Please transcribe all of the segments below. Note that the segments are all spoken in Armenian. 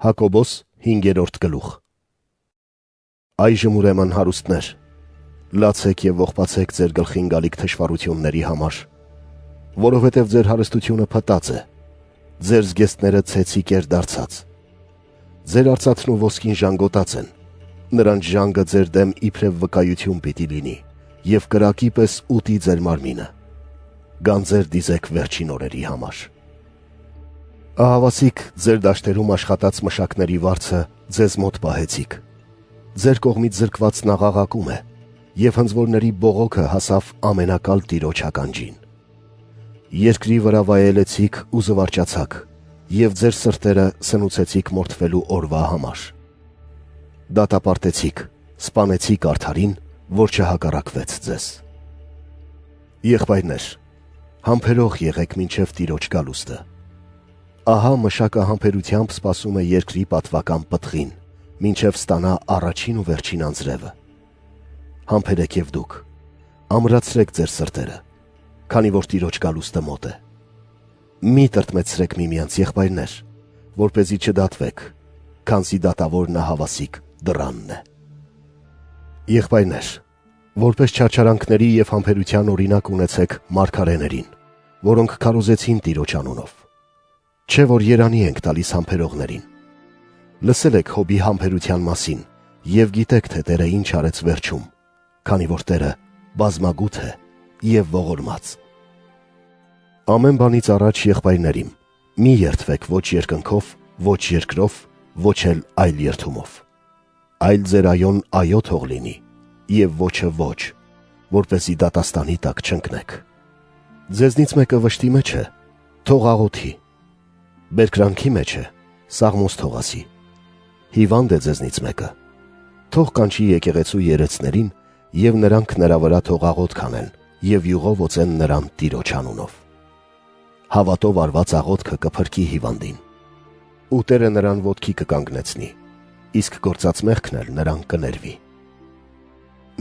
Հակոբոս 5-րդ գլուխ։ Այժմ ուրեմն հարուստներ, լացեք և ողբացեք ձեր գլխին գալիք թշվառությունների համար, որովհետև ձեր հարստությունը փտած է, ձեր զգեստները ցեցիկեր դարձած։ Ձեր արծաթն ու ոսկին ժանգոտած են, նրանց ժանգը ձեր դեմ իբրև վկայություն պիտի լինի, և կրակի պես ուտի ձեր մարմինը։ Գանձեր դիզեք վերջին օրերի համար։ Ահավասիկ ձեր դաշտերում աշխատած մշակների վարձը ձեզ մոտ պահեցիք։ Ձեր կողմից զրկվածն աղաղակում է, և հնձվորների բողոքը հասավ ամենակալ Տիրոջ ականջին։ Երկրի վրա վայելեցիք ու զվարճացաք, և ձեր սրտերը սնուցեցիք մորթվելու օրվա համար։ Դատապարտեցիք, սպանեցիք արդարին, որ չհակառակվեց ձեզ։ Եղբայրներ, համբերող եղեք մինչև Տիրոջ գալուստը։ Ահա մշակը համբերությամբ սպասում է երկրի պատվական պտղին, մինչև ստանա առաջին ու վերջին անձրևը։ Համբերեք և դուք, ամրացրեք ձեր սրտերը, քանի որ Տիրոջ գալուստը մոտ է։ Մի տրտմեցրեք միմյանց, եղբայրներ, որպեսզի չդատվեք, քանզի դատավորն ահավասիկ դռանն է։ Եղբայրներ, որպես չարչարանքների և համբերության օրինակ ունեցեք մարգարեներին, որոնք քարոզեցին Տիրոջ անունով։ Չէ՞ որ երանի ենք տալիս համբերողներին։ Լսել եք Հոբի համբերության մասին և գիտեք, թե Տերը ինչ արեց վերջում, քանի որ Տերը բազմագութ է և ողորմած։ Ամեն բանից առաջ, եղբայրներիմ, մի երդվեք ոչ երկնքով, ոչ երկրով, ոչ էլ այլ երդումով։ Այլ ձեր այոն այո թող լինի, և ոչը ոչ, որպեսզի դատաստանի տակ չընկնեք։ Ձեզնից մեկը վշտի մեջ է, թող աղոթի։ Բերկրանքի մեջ է, սաղմոս թող ասի։ Հիվանդ է ձեզնից մեկը, թող կանչի եկեղեցու երեցներին, և նրանք նրա վրա թող աղոթք անեն և յուղով օծեն նրան Տիրոջ անունով։ Հավատով արված աղոթքը կփրկի հիվանդին, ու Տերը նրան ոտքի կկանգնեցնի, իսկ գործած մեղքն էլ նրան կներվի։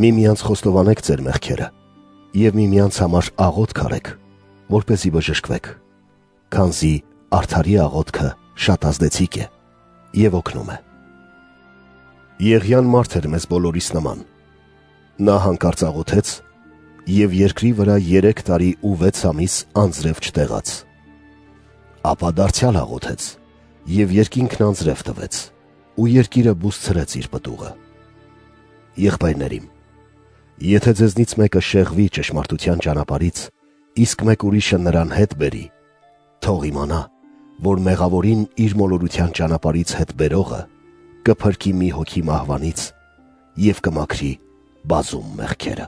Միմյանց խոստովանեք ձեր մեղքերը և միմյանց համար աղոթք արեք, որպեսզի բժշկվեք, քանզի արդարի աղոթքը շատ ազդեցիկ է և օգնում է։ Եղիան մարդ էր մեզ բոլորիս նման։ Նա հանկարծ աղոթեց և երկրի վրա 3 տարի ու 6 ամիս անձրև չտեղաց։ Ապա դարձյալ աղոթեց և երկինքն անձրև տվեց, ու երկիրը բուսցրեց իր պտուղը։ Եղբայրներիմ, եթե ձեզնից մեկը շեղվի ճշմարտության ճանապարհից, իսկ մեկ ուրիշը նրան հետ բերի, թող իմանա, որ մեղավորին իր մոլորության ճանապարհից հետ բերողը կփրկի մի հոգի մահվանից և կմաքրի բազում մեղքերը։